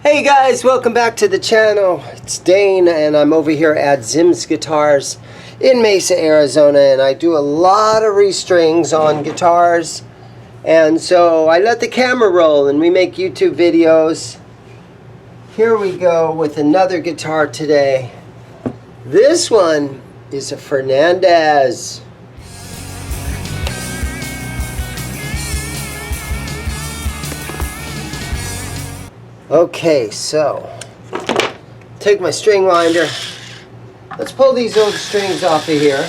Hey guys, welcome back to the channel. It's Dane and I'm over here at ZIMM'S Guitars in Mesa, Arizona, and I do a lot of restrings on guitars, and so I let the camera roll and we make YouTube videos. Here we go with another guitar today. This one is a Fernandes. Okay, so take my string winder. Let's pull these old strings off of here.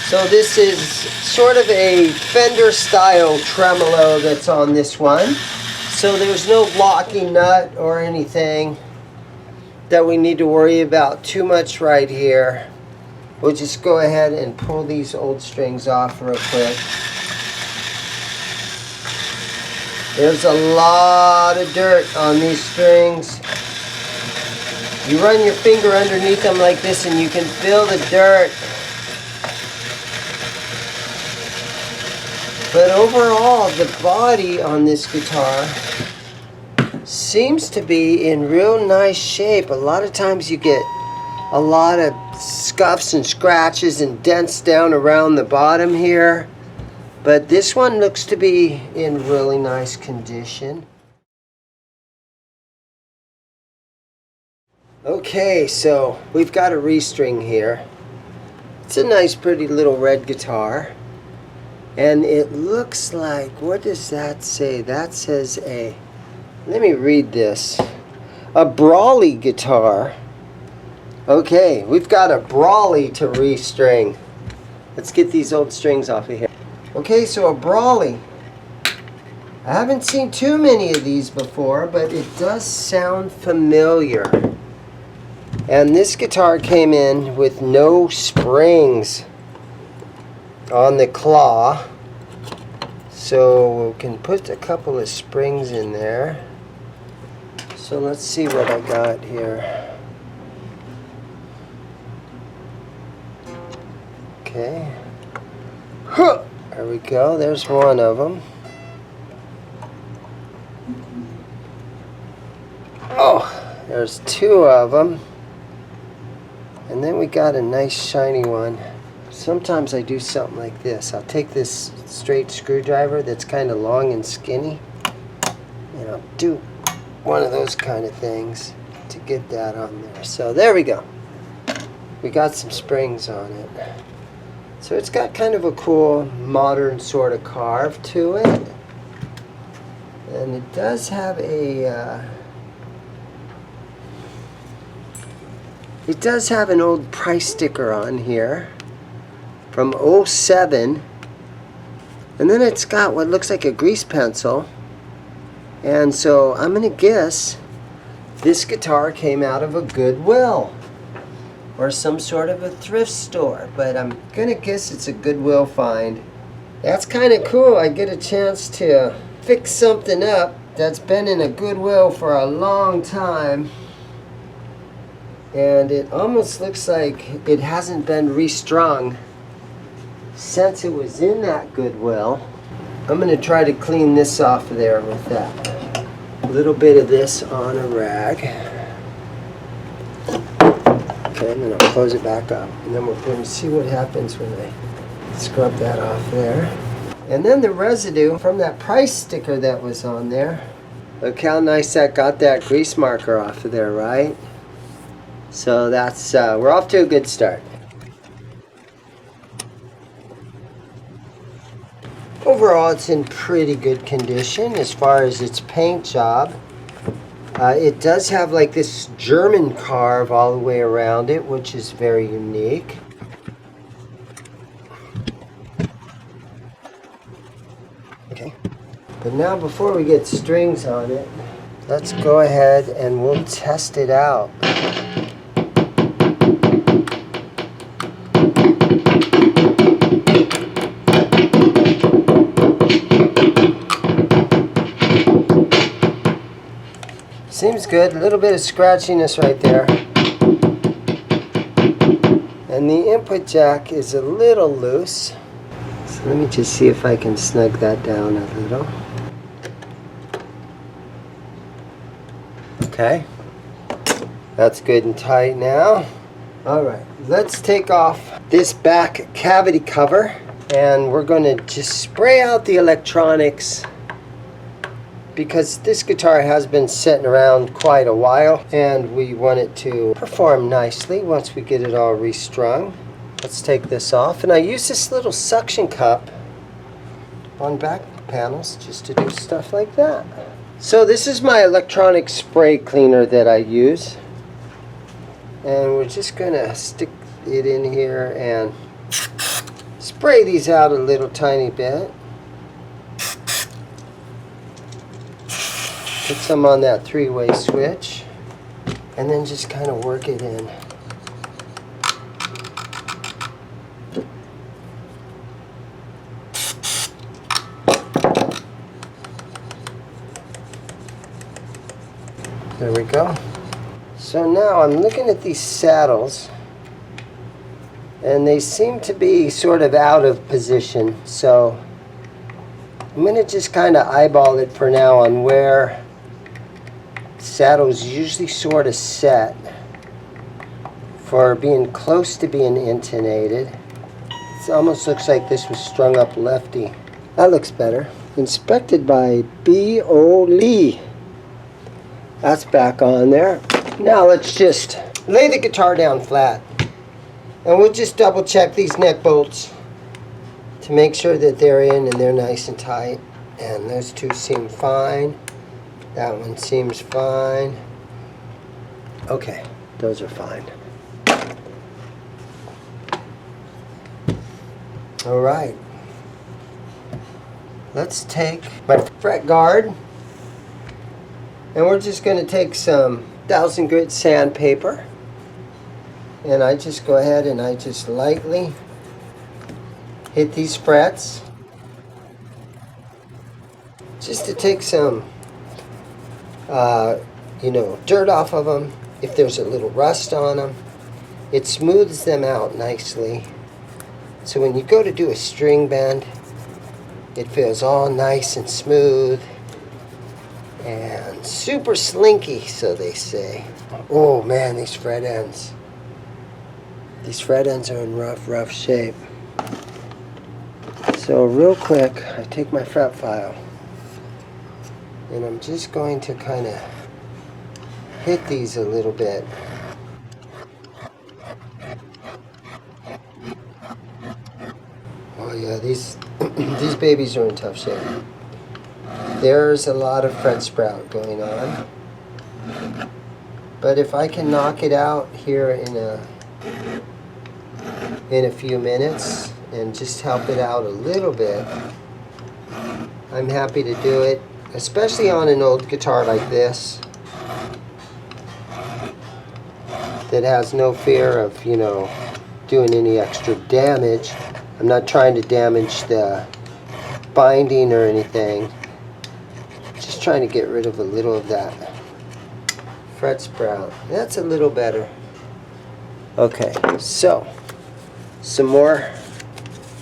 So this is sort of a Fender style tremolo that's on this one. So there's no locking nut or anything that we need to worry about too much right here. We'll just go ahead and pull these old strings off real quick. There's a lot of dirt on these strings. You run your finger underneath them like this and you can feel the dirt. But overall, the body on this guitar seems to be in real nice shape. A lot of times you get a lot of scuffs and scratches and dents down around the bottom here. But this one looks to be in really nice condition. Okay, so we've got a restring here. It's a nice pretty little red guitar. And it looks like, what does that say? That says let me read this. A Brawley guitar. Okay, we've got a Brawley to restring. Let's get these old strings off of here. Okay, so a Brawley. I haven't seen too many of these before, but it does sound familiar. And this guitar came in with no springs on the claw. So we can put a couple of springs in there. So let's see what I got here. Okay. Huh. There we go, there's one of them. Oh, there's two of them. And then we got a nice shiny one. Sometimes I do something like this. I'll take this straight screwdriver that's kind of long and skinny, and I'll do one of those kind of things to get that on there. So there we go. We got some springs on it. So it's got kind of a cool modern sort of carve to it. And it does have a it does have an old price sticker on here from '07. And then it's got what looks like a grease pencil. And so I'm gonna guess this guitar came out of a Goodwill or some sort of a thrift store, but I'm gonna guess it's a Goodwill find. That's kind of cool. I get a chance to fix something up that's been in a Goodwill for a long time, and it almost looks like it hasn't been restrung since it was in that Goodwill. I'm gonna try to clean this off of there with that. A little bit of this on a rag. Okay, and then I'll close it back up, and then we're going to see what happens when I scrub that off there. And then the residue from that price sticker that was on there. Look how nice that got that grease marker off of there, right? So that's, we're off to a good start. Overall, it's in pretty good condition as far as its paint job. It does have like this German carve all the way around it, which is very unique. Okay. But now before we get strings on it, let's go ahead and we'll test it out. Seems good. A little bit of scratchiness right there. And the input jack is a little loose. So let me just see if I can snug that down a little. Okay, that's good and tight now. All right, let's take off this back cavity cover, and we're going to just spray out the electronics, because this guitar has been sitting around quite a while and we want it to perform nicely once we get it all restrung. Let's take this off, and I use this little suction cup on back panels just to do stuff like that. So this is my electronic spray cleaner that I use, and we're just gonna stick it in here and spray these out a little tiny bit. Put some on that three-way switch, and then just kind of work it in. There we go. So now I'm looking at these saddles, and they seem to be sort of out of position. So I'm going to just kind of eyeball it for now on where saddles usually sort of set for being close to being intonated. It almost looks like this was strung up lefty. That looks better. Inspected by Brawley. That's back on there. Now let's just lay the guitar down flat, and we'll just double check these neck bolts to make sure that they're in and they're nice and tight. And those two seem fine. That one seems fine. Okay, those are fine. All right. Let's take my fret guard, and we're just going to take some 1000 grit sandpaper, and I just go ahead and I just lightly hit these frets just to take some dirt off of them. If there's a little rust on them, it smooths them out nicely, so when you go to do a string bend, it feels all nice and smooth and super slinky, so they say. Oh man, these fret ends are in rough shape. So real quick, I take my fret file, and I'm just going to kind of hit these a little bit. Oh yeah, these these babies are in tough shape. There's a lot of fret sprout going on, but if I can knock it out here in a few minutes and just help it out a little bit, I'm happy to do it, especially on an old guitar like this that has no fear of, doing any extra damage. I'm not trying to damage the binding or anything. Just trying to get rid of a little of that fret sprout. That's a little better. Okay, so some more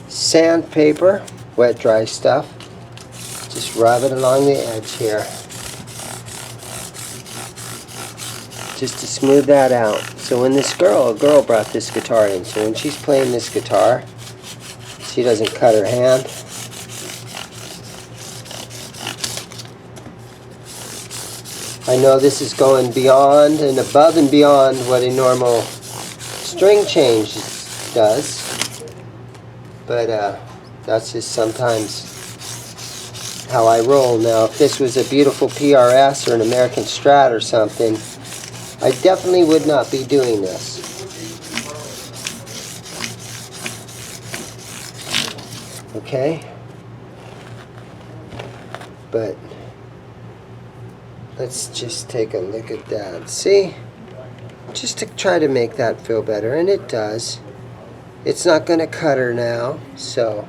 sandpaper, wet dry stuff. Just rub it along the edge here, just to smooth that out. So when a girl brought this guitar in, so when she's playing this guitar, she doesn't cut her hand. I know this is going beyond and above and beyond what a normal string change does, but that's just sometimes how I roll. Now, if this was a beautiful PRS or an American Strat or something, I definitely would not be doing this. Okay? But let's just take a look at that. See? Just to try to make that feel better, and it does. It's not going to cut her now, so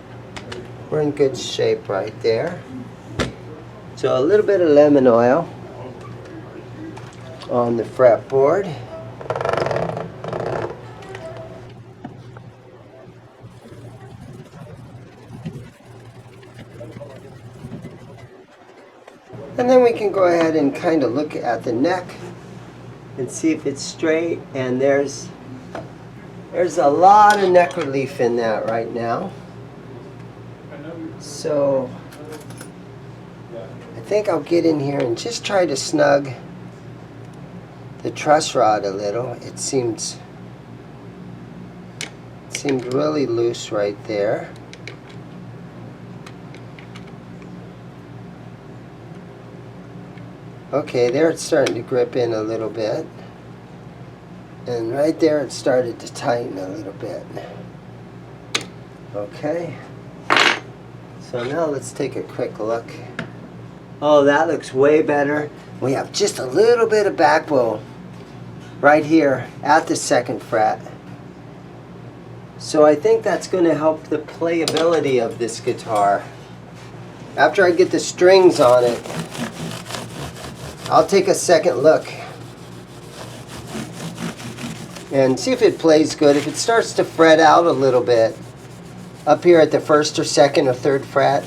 we're in good shape right there. So a little bit of lemon oil on the fretboard. And then we can go ahead and kind of look at the neck and see if it's straight. And there's a lot of neck relief in that right now. So I think I'll get in here and just try to snug the truss rod a little. It seemed really loose right there. Okay, there it's starting to grip in a little bit. And right there it started to tighten a little bit. Okay. So now let's take a quick look. Oh, that looks way better. We have just a little bit of back bow right here at the 2nd fret. So I think that's going to help the playability of this guitar. After I get the strings on it, I'll take a second look and see if it plays good. If it starts to fret out a little bit up here at the 1st or 2nd or 3rd fret,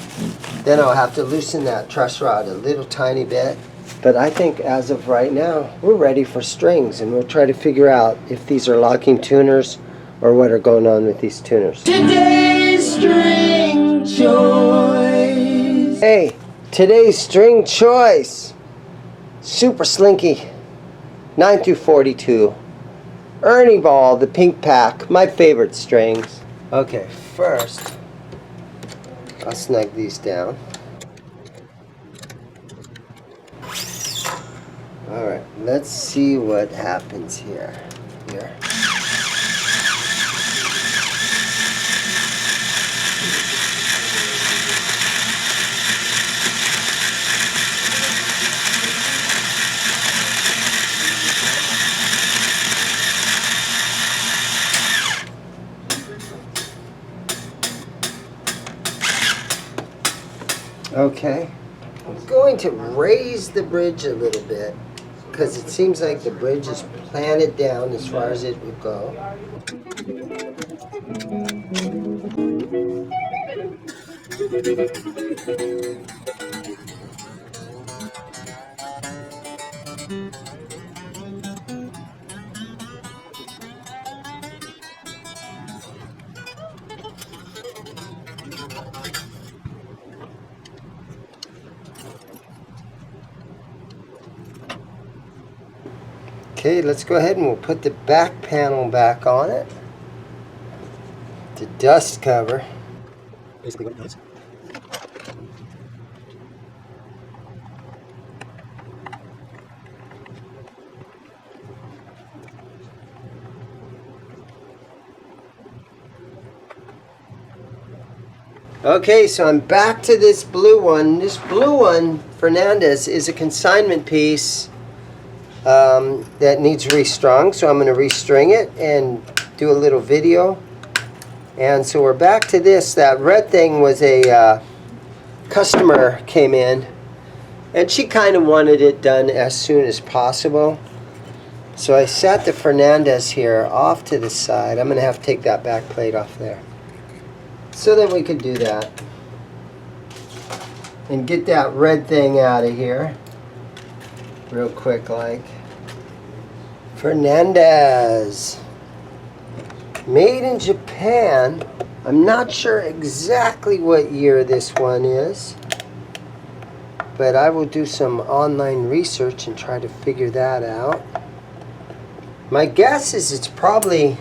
then I'll have to loosen that truss rod a little tiny bit. But I think as of right now, we're ready for strings, and we'll try to figure out if these are locking tuners or what are going on with these tuners. Today's string choice. Hey, today's string choice. Super Slinky, 9 through 42. Ernie Ball, the pink pack, my favorite strings. Okay, first, I'll snug these down. Alright, let's see what happens here. Okay, I'm going to raise the bridge a little bit because it seems like the bridge is planted down as far as it would go. Okay, let's go ahead and we'll put the back panel back on it. The dust cover. Basically what it is. Okay, so I'm back to this blue one. This blue one, Fernandes, is a consignment piece that needs restrung, so I'm going to restring it and do a little video. And so we're back to this. That red thing was a customer came in, and she kind of wanted it done as soon as possible. So I sat the Fernandes here off to the side. I'm going to have to take that back plate off there so that we could do that and get that red thing out of here real quick like. Fernandes, made in Japan. I'm not sure exactly what year this one is, but I will do some online research and try to figure that out. My guess is it's probably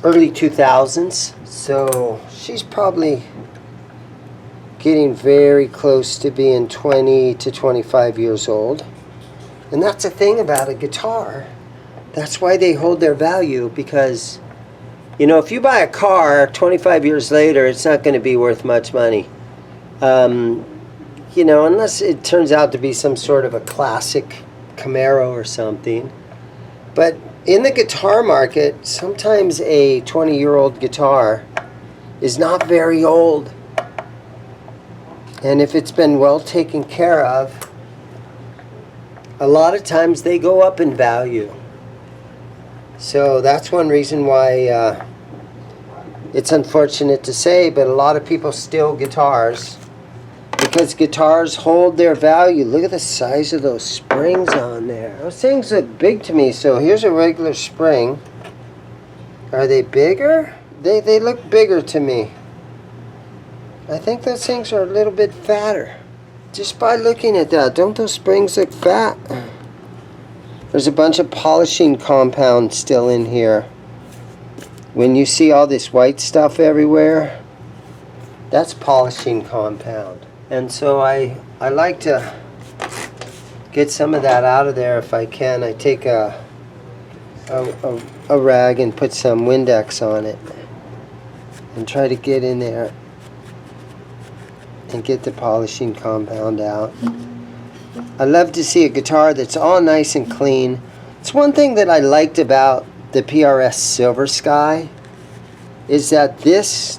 early 2000s, so she's probably getting very close to being 20 to 25 years old. And that's the thing about a guitar. That's why they hold their value, because, you know, if you buy a car 25 years later, it's not going to be worth much money. You know, unless it turns out to be some sort of a classic Camaro or something. But in the guitar market, sometimes a 20-year-old guitar is not very old. And if it's been well taken care of, a lot of times they go up in value. So that's one reason why it's unfortunate to say, but a lot of people steal guitars because guitars hold their value. Look at the size of those springs on there. Those things look big to me. So here's a regular spring. Are they bigger? They look bigger to me. I think those things are a little bit fatter. Just by looking at that, don't those springs look fat? There's a bunch of polishing compound still in here. When you see all this white stuff everywhere, that's polishing compound. And so I like to get some of that out of there if I can. I take a rag and put some Windex on it and try to get in there and get the polishing compound out. I love to see a guitar that's all nice and clean. It's one thing that I liked about the PRS Silver Sky is that this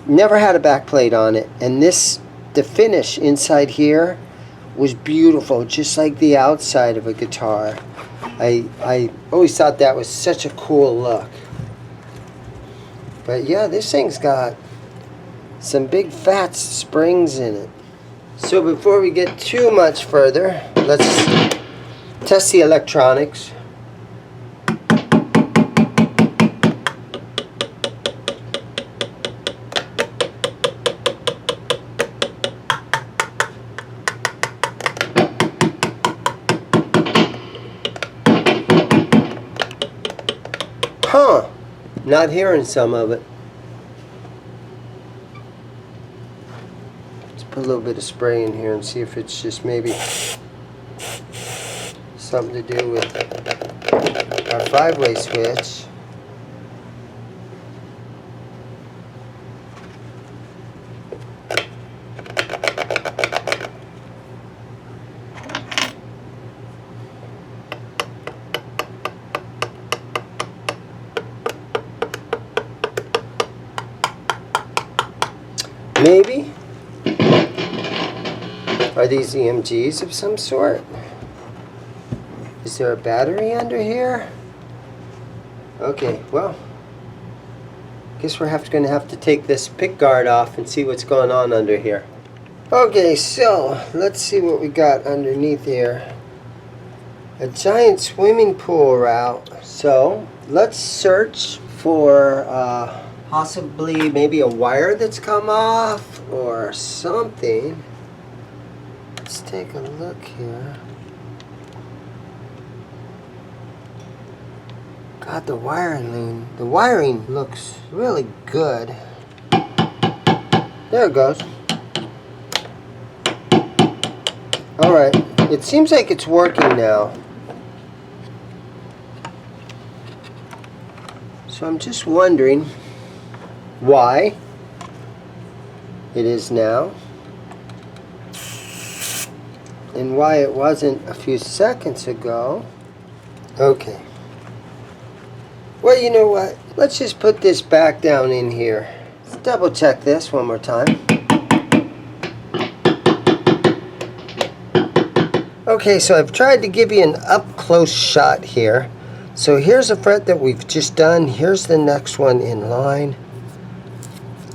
never had a backplate on it, and the finish inside here was beautiful, just like the outside of a guitar. I always thought that was such a cool look. But yeah, this thing's got some big fat springs in it. So before we get too much further, let's test the electronics. Huh, not hearing some of it. Let's put a little bit of spray in here and see if it's just maybe something to do with our 5-way switch. Maybe. Are these EMGs of some sort? Is there a battery under here? Okay, well, guess we're going to have to take this pick guard off and see what's going on under here. Okay, so let's see what we got underneath here. A giant swimming pool route. So let's search for possibly maybe a wire that's come off or something. Let's take a look here. God, the wiring looks really good. There it goes. Alright, it seems like it's working now. So I'm just wondering why it is now and why it wasn't a few seconds ago. Okay. Well, you know what? Let's just put this back down in here. Let's double check this one more time. Okay, so I've tried to give you an up close shot here. So here's a fret that we've just done. Here's the next one in line.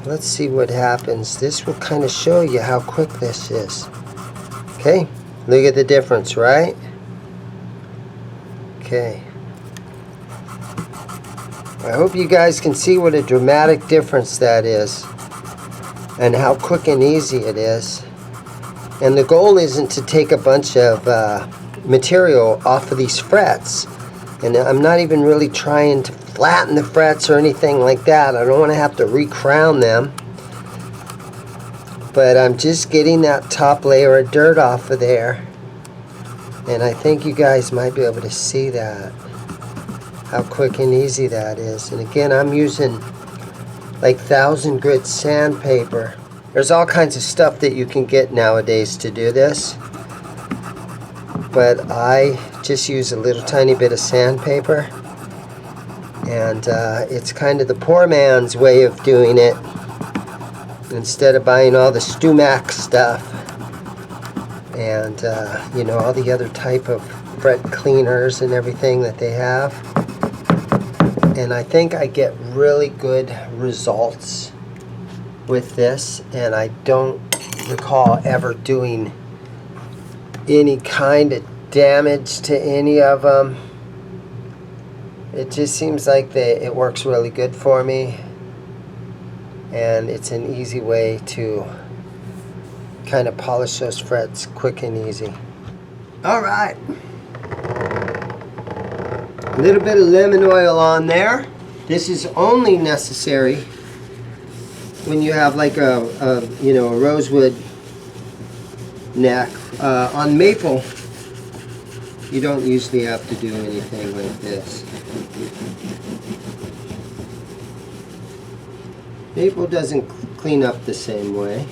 Let's see what happens. This will kind of show you how quick this is. Okay, look at the difference, right? Okay. I hope you guys can see what a dramatic difference that is and how quick and easy it is. And the goal isn't to take a bunch of material off of these frets. And I'm not even really trying to flatten the frets or anything like that. I don't want to have to re-crown them. But I'm just getting that top layer of dirt off of there. And I think you guys might be able to see that. How quick and easy that is. And again, I'm using like 1,000 grit sandpaper. There's all kinds of stuff that you can get nowadays to do this. But I just use a little tiny bit of sandpaper. And it's kind of the poor man's way of doing it. Instead of buying all the Stumac stuff. And, you know, all the other type of fret cleaners and everything that they have. And I think I get really good results with this, and I don't recall ever doing any kind of damage to any of them. It just seems like it works really good for me, and it's an easy way to kind of polish those frets quick and easy. Alright, a little bit of lemon oil on there. This is only necessary when you have like a rosewood neck. On maple, you don't usually have to do anything like this. Maple doesn't clean up the same way.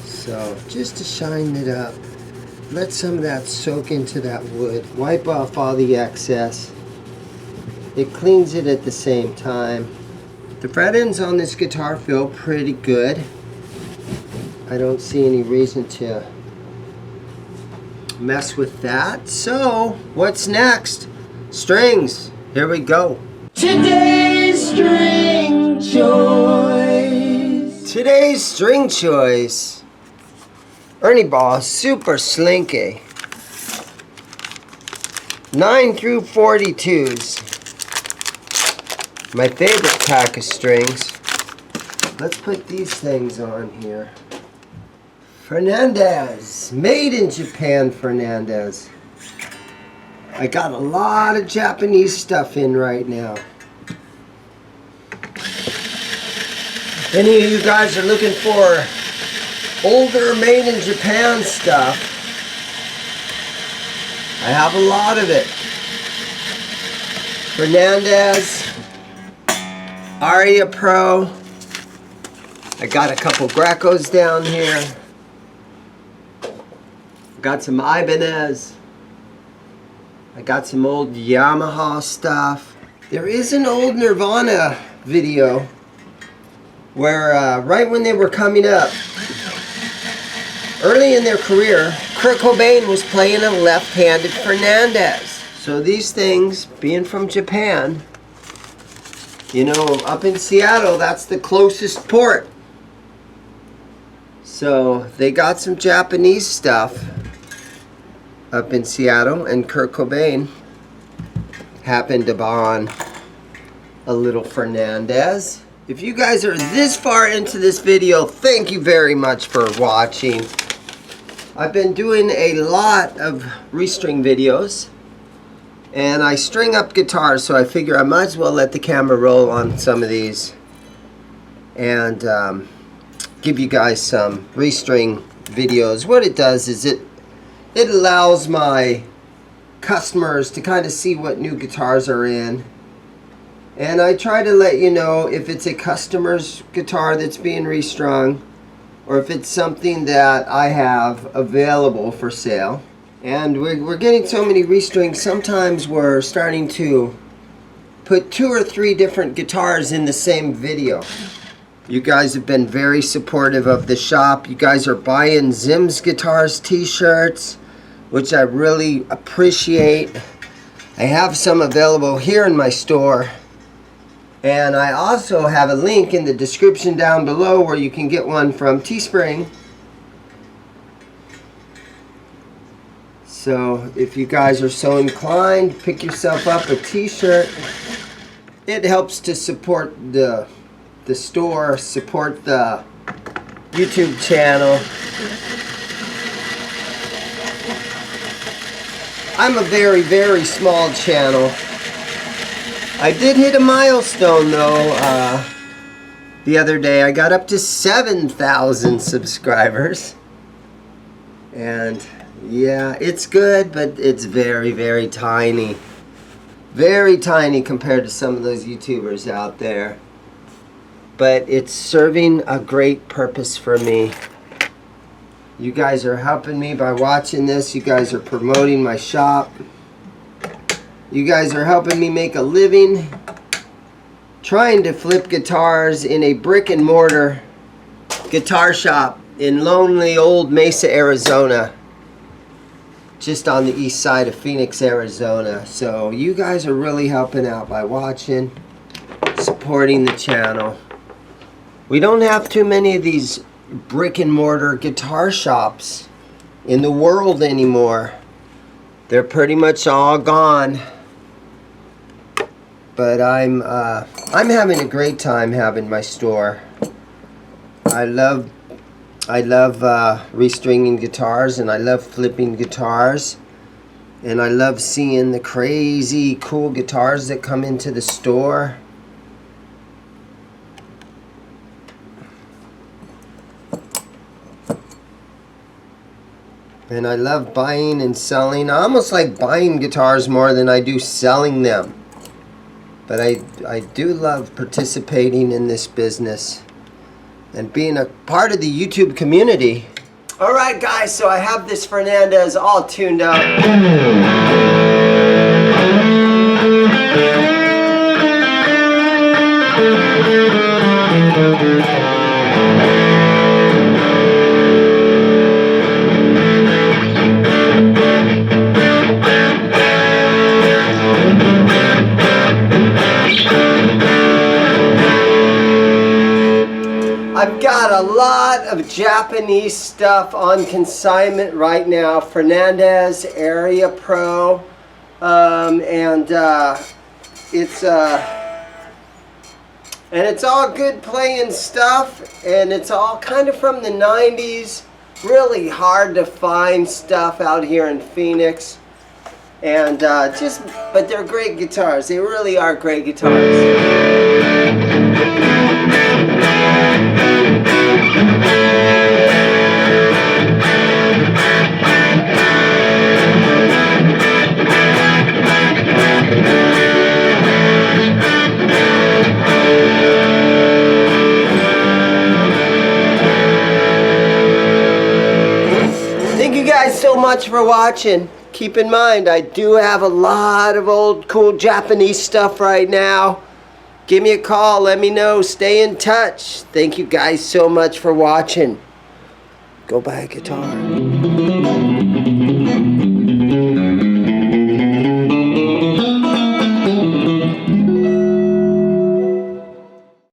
So just to shine it up, let some of that soak into that wood. Wipe off all the excess. It cleans it at the same time. The fret ends on this guitar feel pretty good. I don't see any reason to mess with that. So, what's next? Strings. Here we go. Today's string choice. Today's string choice. Ernie Ball Super Slinky. 9 through 42s. My favorite pack of strings. Let's put these things on here. Fernandes. Made in Japan Fernandes. I got a lot of Japanese stuff in right now. If any of you guys are looking for older made in Japan stuff, I have a lot of it. Fernandes, Aria Pro. I got a couple Gracos down here. Got some Ibanez. I got some old Yamaha stuff. There is an old Nirvana video where right when they were coming up, early in their career, Kurt Cobain was playing a left-handed Fernandes. So these things, being from Japan, you know, up in Seattle, that's the closest port. So they got some Japanese stuff up in Seattle, and Kurt Cobain happened to buy a little Fernandes. If you guys are this far into this video, thank you very much for watching. I've been doing a lot of restring videos, and I string up guitars, so I figure I might as well let the camera roll on some of these and give you guys some restring videos. What it does is it allows my customers to kind of see what new guitars are in, and I try to let you know if it's a customer's guitar that's being restrung or if it's something that I have available for sale. And we're getting so many restrings, sometimes we're starting to put 2 or 3 different guitars in the same video. You guys have been very supportive of the shop. You guys are buying ZIMM'S Guitars t-shirts, which I really appreciate. I have some available here in my store, and I also have a link in the description down below where you can get one from Teespring. So if you guys are so inclined, pick yourself up a t-shirt. It helps to support the store, support the YouTube channel. I'm a very, very small channel. I did hit a milestone though the other day. I got up to 7,000 subscribers. And yeah, it's good, but it's very, very tiny. Very tiny compared to some of those YouTubers out there. But it's serving a great purpose for me. You guys are helping me by watching this. You guys are promoting my shop. You guys are helping me make a living trying to flip guitars in a brick and mortar guitar shop in lonely old Mesa, Arizona. Just on the east side of Phoenix, Arizona. So you guys are really helping out by watching, supporting the channel. We don't have too many of these brick and mortar guitar shops in the world anymore. They're pretty much all gone. But I'm having a great time having my store. I love restringing guitars, and I love flipping guitars, and I love seeing the crazy cool guitars that come into the store. And I love buying and selling. I almost like buying guitars more than I do selling them. But I do love participating in this business and being a part of the YouTube community. Alright guys, so I have this Fernandes all tuned up. I've got a lot of Japanese stuff on consignment right now. Fernandes Area Pro, it's all good playing stuff, and it's all kind of from the 90s. Really hard to find stuff out here in Phoenix, and but they're great guitars. They really are great guitars. Thank you guys so much for watching. Keep in mind, I do have a lot of old cool Japanese stuff right now. Give me a call, let me know, stay in touch. Thank you guys so much for watching. Go buy a guitar.